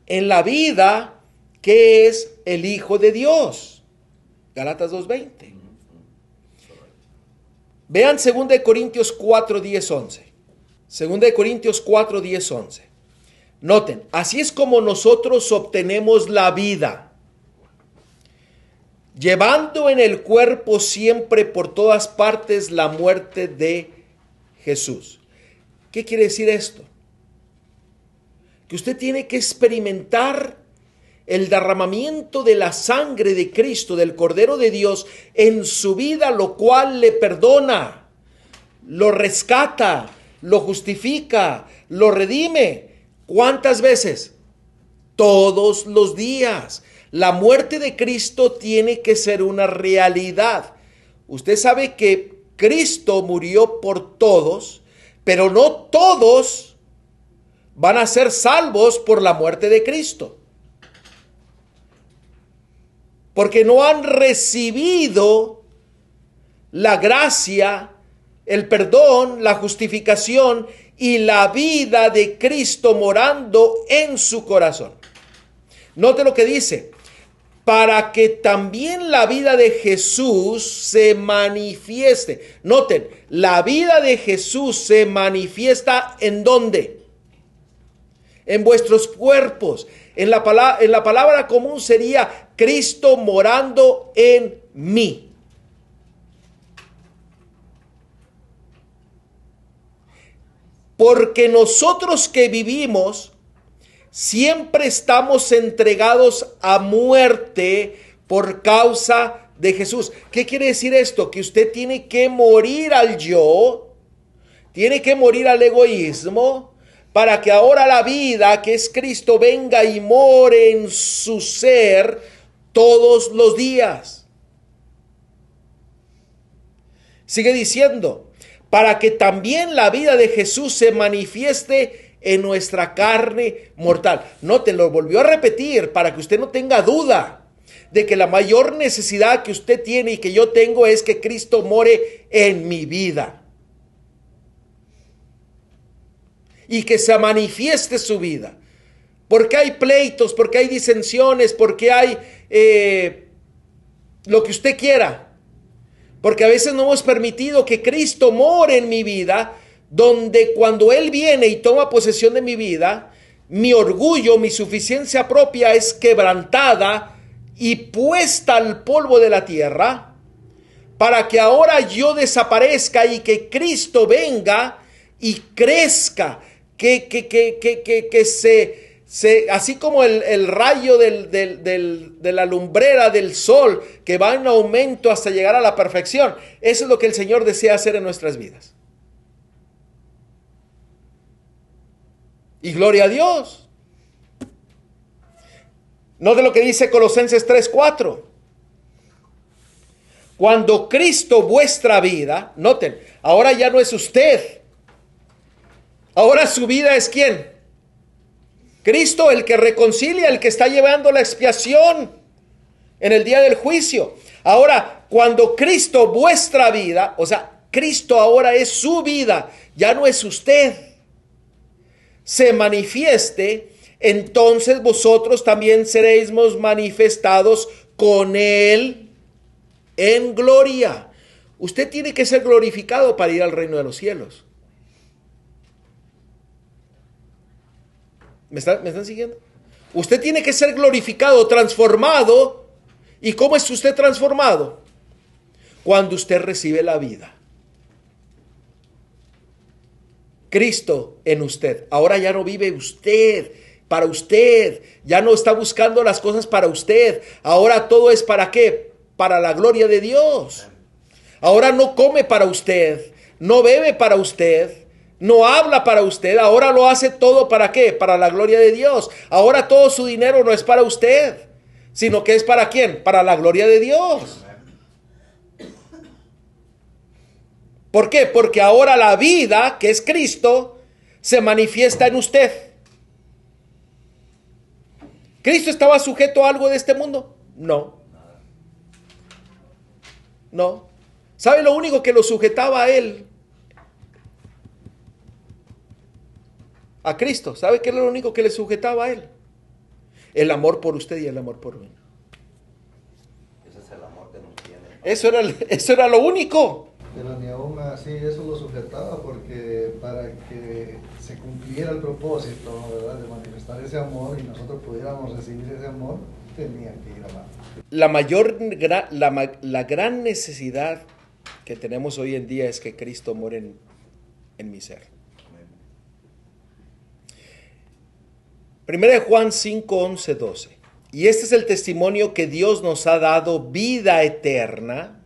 En la vida que es el Hijo de Dios. Gálatas 2:20. Vean 2 de Corintios 4, 10, 11. 2 de Corintios 4, 10, 11. Noten, así es como nosotros obtenemos la vida, llevando en el cuerpo siempre por todas partes la muerte de Jesús. ¿Qué quiere decir esto? Que usted tiene que experimentar el derramamiento de la sangre de Cristo, del Cordero de Dios, en su vida, lo cual le perdona, lo rescata, lo justifica, lo redime. ¿Cuántas veces? Todos los días. La muerte de Cristo tiene que ser una realidad. Usted sabe que Cristo murió por todos, pero no todos van a ser salvos por la muerte de Cristo. Porque no han recibido la gracia, el perdón, la justificación y la vida de Cristo morando en su corazón. Note lo que dice, para que también la vida de Jesús se manifieste. Noten, la vida de Jesús se manifiesta ¿en dónde? En vuestros cuerpos. En la palabra común sería Cristo morando en mí. Porque nosotros que vivimos siempre estamos entregados a muerte por causa de Jesús. ¿Qué quiere decir esto? Que usted tiene que morir al yo, tiene que morir al egoísmo, para que ahora la vida que es Cristo venga y more en su ser todos los días. Sigue diciendo, para que también la vida de Jesús se manifieste en nuestra carne mortal. Noten, lo volvió a repetir para que usted no tenga duda de que la mayor necesidad que usted tiene y que yo tengo es que Cristo more en mi vida. Y que se manifieste su vida. Porque hay pleitos, porque hay disensiones, porque hay lo que usted quiera. Porque a veces no hemos permitido que Cristo more en mi vida, donde cuando Él viene y toma posesión de mi vida mi orgullo, mi suficiencia propia es quebrantada y puesta al polvo de la tierra, para que ahora yo desaparezca y que Cristo venga y crezca, que se así como el rayo de la lumbrera del sol, que va en aumento hasta llegar a la perfección. Eso es lo que el Señor desea hacer en nuestras vidas. Y gloria a Dios. Note lo que dice Colosenses 3:4. Cuando Cristo vuestra vida, noten, ahora ya no es usted. Ahora su vida es ¿quién? Cristo, el que reconcilia, el que está llevando la expiación en el día del juicio. Ahora, cuando Cristo vuestra vida, o sea, Cristo ahora es su vida, ya no es usted, se manifieste, entonces vosotros también seréis manifestados con Él en gloria. Usted tiene que ser glorificado para ir al reino de los cielos. ¿Me están siguiendo? Usted tiene que ser glorificado, transformado. ¿Y cómo es usted transformado? Cuando usted recibe la vida. Cristo en usted. Ahora ya no vive usted, para usted. Ya no está buscando las cosas para usted. Ahora todo es ¿para qué? Para la gloria de Dios. Ahora no come para usted, no bebe para usted, no habla para usted. Ahora lo hace todo ¿para qué? Para la gloria de Dios. Ahora todo su dinero no es para usted, sino que es ¿para quién? Para la gloria de Dios. ¿Por qué? Porque ahora la vida, que es Cristo, se manifiesta en usted. ¿Cristo estaba sujeto a algo de este mundo? No. No. ¿Sabe lo único que lo sujetaba a él? A Cristo. ¿Sabe qué era lo único que le sujetaba a él? El amor por usted y el amor por mí. Ese es el amor que nos tiene. Eso era lo único. Pero ni aún así eso lo sujetaba, porque para que se cumpliera el propósito, ¿verdad?, de manifestar ese amor y nosotros pudiéramos recibir ese amor, tenía que ir a La gran necesidad que tenemos hoy en día es que Cristo more en mi ser. 1 Juan 5, 11, 12. Y este es el testimonio que Dios nos ha dado, vida eterna.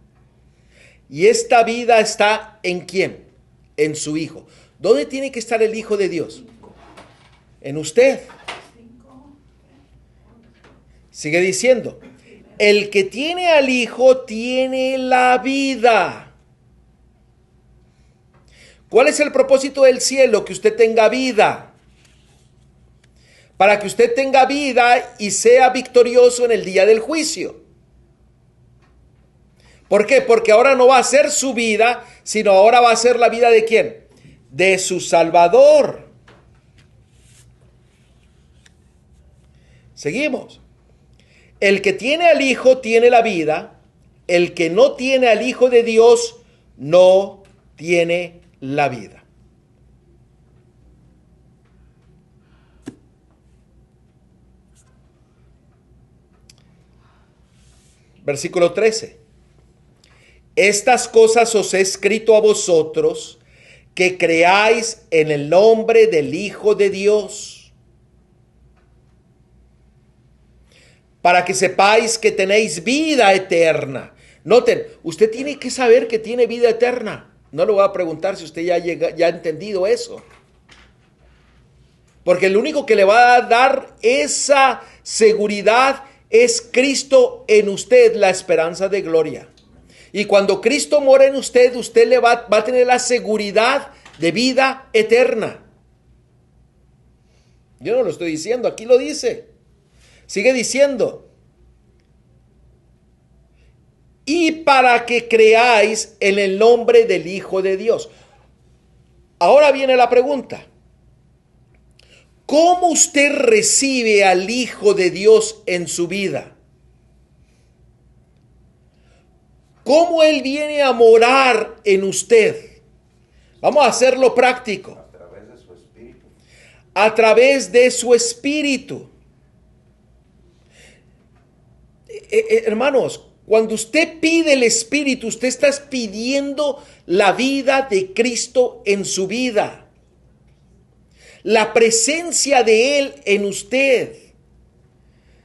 Y esta vida está ¿en quién? En su Hijo. ¿Dónde tiene que estar el Hijo de Dios? En usted. Sigue diciendo, el que tiene al Hijo tiene la vida. ¿Cuál es el propósito del cielo? Que usted tenga vida. Para que usted tenga vida y sea victorioso en el día del juicio. ¿Por qué? Porque ahora no va a ser su vida, sino ahora va a ser la vida ¿de quién? De su Salvador. Seguimos. El que tiene al Hijo tiene la vida. El que no tiene al Hijo de Dios no tiene la vida. Versículo 13. Estas cosas os he escrito a vosotros, que creáis en el nombre del Hijo de Dios, para que sepáis que tenéis vida eterna. Noten, usted tiene que saber que tiene vida eterna. No le voy a preguntar si usted ya ha entendido eso. Porque el único que le va a dar esa seguridad es Cristo en usted, la esperanza de gloria. Y cuando Cristo mora en usted, usted le va a tener la seguridad de vida eterna. Yo no lo estoy diciendo, aquí lo dice. Sigue diciendo. Y para que creáis en el nombre del Hijo de Dios. Ahora viene la pregunta. ¿Cómo usted recibe al Hijo de Dios en su vida? ¿Cómo Él viene a morar en usted? Vamos a hacerlo práctico. A través de su Espíritu. a través de su Espíritu. Hermanos, cuando usted pide el Espíritu, usted está pidiendo la vida de Cristo en su vida. La presencia de Él en usted.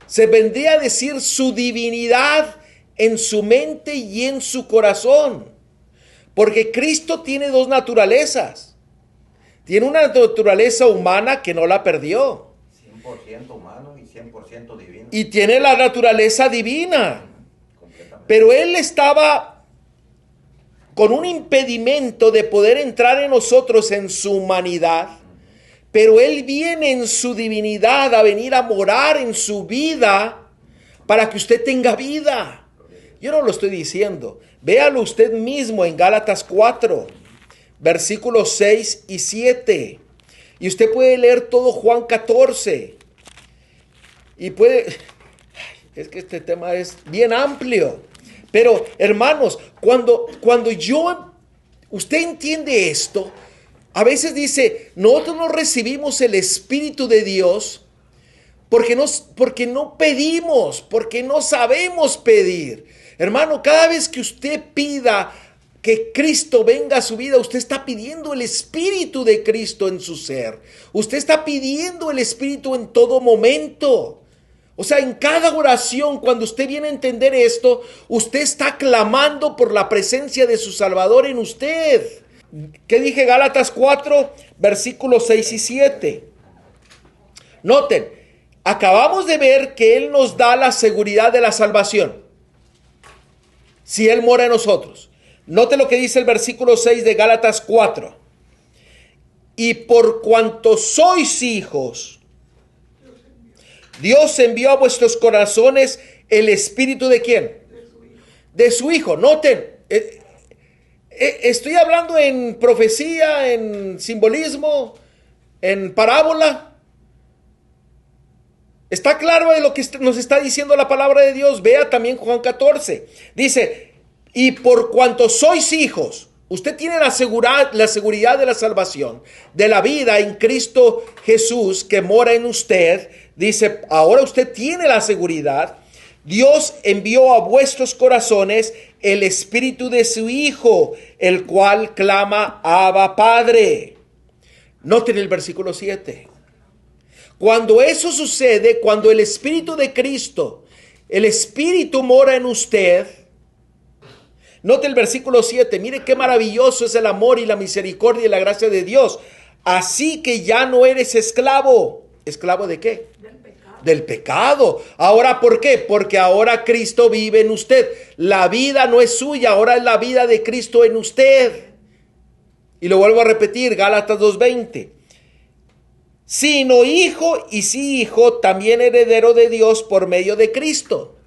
Se vendría a decir su divinidad en su mente y en su corazón. Porque Cristo tiene dos naturalezas. Tiene una naturaleza humana que no la perdió. 100% humano y 100% divino. Y tiene la naturaleza divina. Pero Él estaba con un impedimento de poder entrar en nosotros en su humanidad. Pero Él viene en su divinidad a venir a morar en su vida para que usted tenga vida. Yo no lo estoy diciendo. Véalo usted mismo en Gálatas 4, versículos 6 y 7. Y usted puede leer todo Juan 14. Y puede... Es que este tema es bien amplio. Pero, hermanos, cuando usted entiende esto, a veces dice, nosotros no recibimos el Espíritu de Dios porque no pedimos, porque no sabemos pedir. Hermano, cada vez que usted pida que Cristo venga a su vida, usted está pidiendo el Espíritu de Cristo en su ser. Usted está pidiendo el Espíritu en todo momento. O sea, en cada oración, cuando usted viene a entender esto, usted está clamando por la presencia de su Salvador en usted. ¿Qué dije? Gálatas 4, versículos 6 y 7. Noten, acabamos de ver que Él nos da la seguridad de la salvación. Si Él mora en nosotros. Note lo que dice el versículo 6 de Gálatas 4. Y por cuanto sois hijos, Dios envió a vuestros corazones el Espíritu ¿de quién? De su Hijo. Noten, estoy hablando en profecía, en simbolismo, en parábola. ¿Está claro de lo que nos está diciendo la palabra de Dios? Vea también Juan 14. Dice, y por cuanto sois hijos, usted tiene la seguridad de la salvación, de la vida en Cristo Jesús que mora en usted. Dice, ahora usted tiene la seguridad. Dios envió a vuestros corazones el Espíritu de su Hijo, el cual clama, Abba, Padre. Noten el versículo 7. Cuando eso sucede, cuando el Espíritu de Cristo, el Espíritu mora en usted, note el versículo 7, mire qué maravilloso es el amor y la misericordia y la gracia de Dios. Así que ya no eres esclavo. ¿Esclavo de qué? Del pecado. Ahora, ¿por qué? Porque ahora Cristo vive en usted. La vida no es suya, ahora es la vida de Cristo en usted. Y lo vuelvo a repetir, Gálatas 2:20. Sino hijo, y si hijo, también heredero de Dios por medio de Cristo.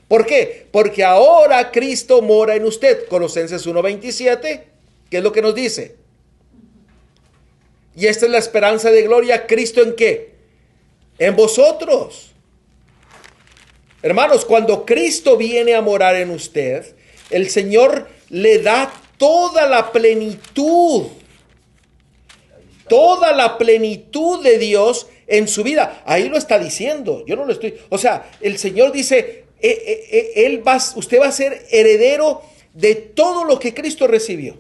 ¿Por qué? Porque ahora Cristo mora en usted. Colosenses 1:27, ¿qué es lo que nos dice? Y esta es la esperanza de gloria. ¿Cristo en qué? En vosotros. Hermanos, cuando Cristo viene a morar en usted, el Señor le da toda la plenitud de Dios en su vida. Ahí lo está diciendo, yo no lo estoy, o sea, el Señor dice, usted va a ser heredero de todo lo que Cristo recibió.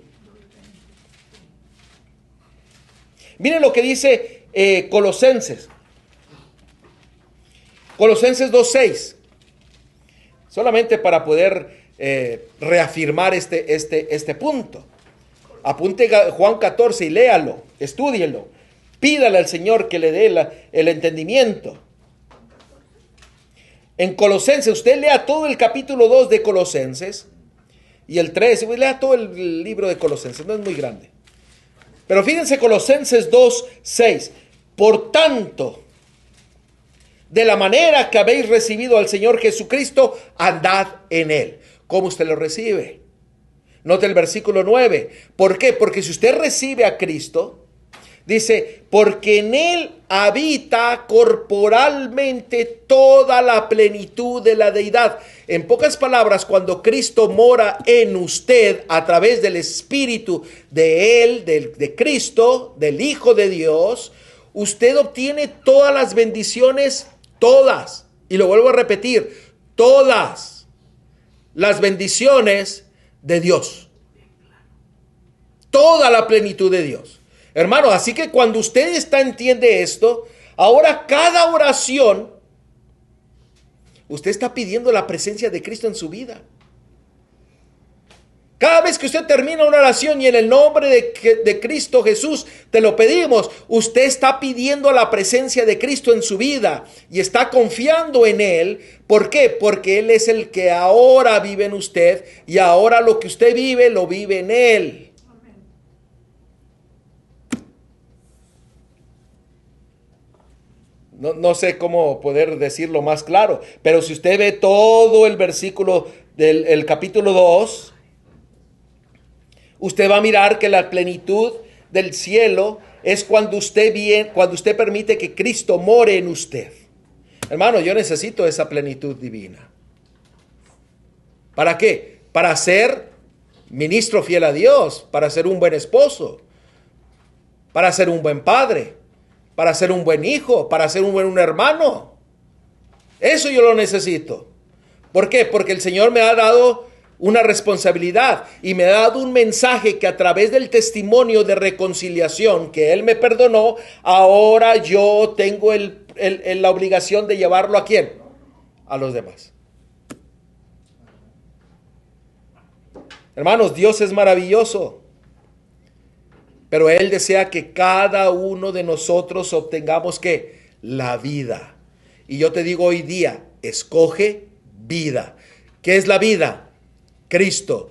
Miren lo que dice Colosenses 2:6, solamente para poder reafirmar este punto. Apunte Juan 14 y léalo, estúdielo, pídale al Señor que le dé el entendimiento. En Colosenses, usted lea todo el capítulo 2 de Colosenses y el 3, lea todo el libro de Colosenses, no es muy grande. Pero fíjense Colosenses 2:6, por tanto, de la manera que habéis recibido al Señor Jesucristo, andad en Él. ¿Cómo usted lo recibe? Note el versículo 9. ¿Por qué? Porque si usted recibe a Cristo, dice, porque en Él habita corporalmente toda la plenitud de la deidad. En pocas palabras, cuando Cristo mora en usted a través del Espíritu de Él, de Cristo, del Hijo de Dios, usted obtiene todas las bendiciones, todas, y lo vuelvo a repetir, todas las bendiciones de Dios. Toda la plenitud de Dios. Hermano, así que cuando usted entiende esto, ahora cada oración, usted está pidiendo la presencia de Cristo en su vida. Cada vez que usted termina una oración y en el nombre de Cristo Jesús te lo pedimos, usted está pidiendo la presencia de Cristo en su vida y está confiando en Él. ¿Por qué? Porque Él es el que ahora vive en usted y ahora lo que usted vive, lo vive en Él. No sé cómo poder decirlo más claro, pero si usted ve todo el versículo del capítulo 2, usted va a mirar que la plenitud del cielo es cuando usted permite que Cristo more en usted. Hermano, yo necesito esa plenitud divina. ¿Para qué? Para ser ministro fiel a Dios, para ser un buen esposo, para ser un buen padre, para ser un buen hijo, para ser un buen hermano. Eso yo lo necesito. ¿Por qué? Porque el Señor me ha dado una responsabilidad y me ha dado un mensaje que a través del testimonio de reconciliación que Él me perdonó, ahora yo tengo la obligación de llevarlo ¿a quién? A los demás. Hermanos, Dios es maravilloso, pero Él desea que cada uno de nosotros obtengamos ¿qué? La vida. Y yo te digo hoy día, escoge vida. ¿Qué es la vida? Cristo.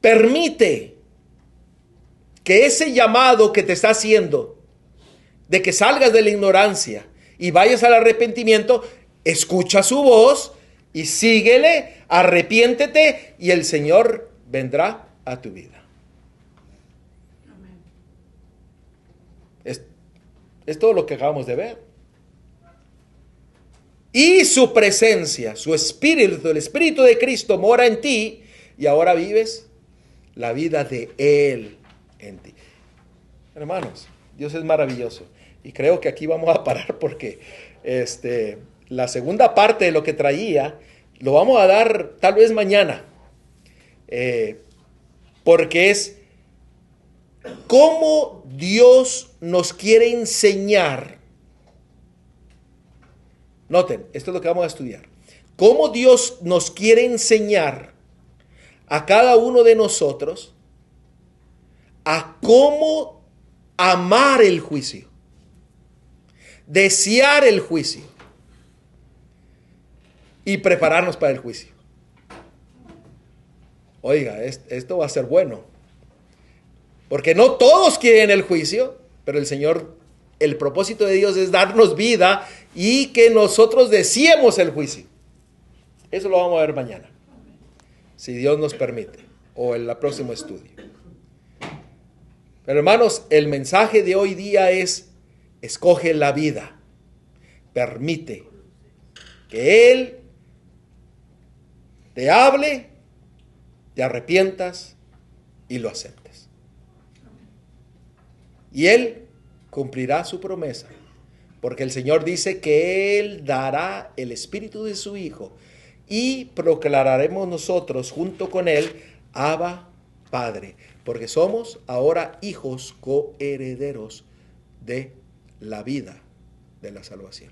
Permite que ese llamado que te está haciendo, de que salgas de la ignorancia y vayas al arrepentimiento, escucha su voz y síguele, arrepiéntete y el Señor vendrá a tu vida. Es todo lo que acabamos de ver. Y su presencia, su espíritu, el espíritu de Cristo mora en ti y ahora vives la vida de Él en ti. Hermanos, Dios es maravilloso y creo que aquí vamos a parar porque la segunda parte de lo que traía lo vamos a dar tal vez mañana, porque es cómo Dios nos quiere enseñar. Noten, esto es lo que vamos a estudiar. Cómo Dios nos quiere enseñar a cada uno de nosotros a cómo amar el juicio, desear el juicio y prepararnos para el juicio. Oiga, esto va a ser bueno, porque no todos quieren el juicio, pero el propósito de Dios es darnos vida y que nosotros deseemos el juicio. Eso lo vamos a ver mañana, si Dios nos permite, o en el próximo estudio. Pero hermanos, el mensaje de hoy día es: escoge la vida. Permite que Él te hable, te arrepientas y lo aceptes. Y Él cumplirá su promesa, porque el Señor dice que Él dará el Espíritu de su Hijo y proclamaremos nosotros junto con Él, Abba, Padre, porque somos ahora hijos coherederos de la vida de la salvación.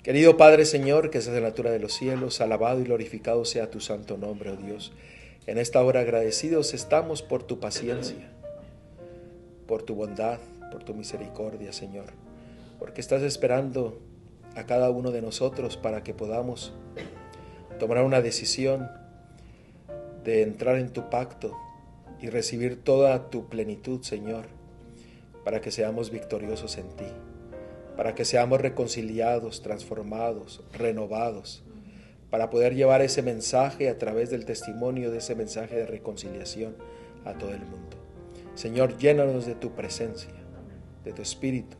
Querido Padre, Señor, que seas en la altura de los cielos, alabado y glorificado sea tu santo nombre, oh Dios. En esta hora agradecidos estamos por tu paciencia, por tu bondad, por tu misericordia, Señor, porque estás esperando a cada uno de nosotros para que podamos tomar una decisión de entrar en tu pacto y recibir toda tu plenitud, Señor, para que seamos victoriosos en ti, para que seamos reconciliados, transformados, renovados, para poder llevar ese mensaje a través del testimonio de ese mensaje de reconciliación a todo el mundo. Señor, llénanos de tu presencia, de tu espíritu,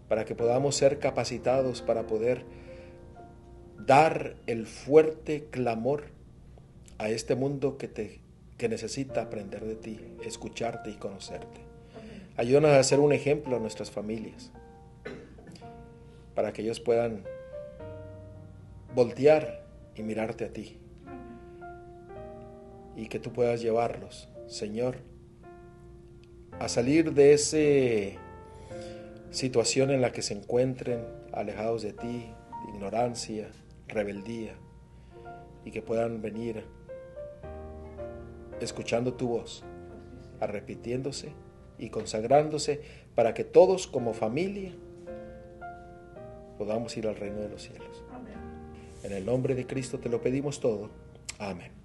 para que podamos ser capacitados para poder dar el fuerte clamor a este mundo que necesita aprender de ti, escucharte y conocerte. Ayúdanos a ser un ejemplo a nuestras familias, para que ellos puedan voltear y mirarte a ti, y que tú puedas llevarlos, Señor, a salir de esa situación en la que se encuentren, alejados de ti, ignorancia, rebeldía, y que puedan venir escuchando tu voz, arrepintiéndose y consagrándose, para que todos como familia podamos ir al reino de los cielos. Amén. En el nombre de Cristo te lo pedimos todo. Amén.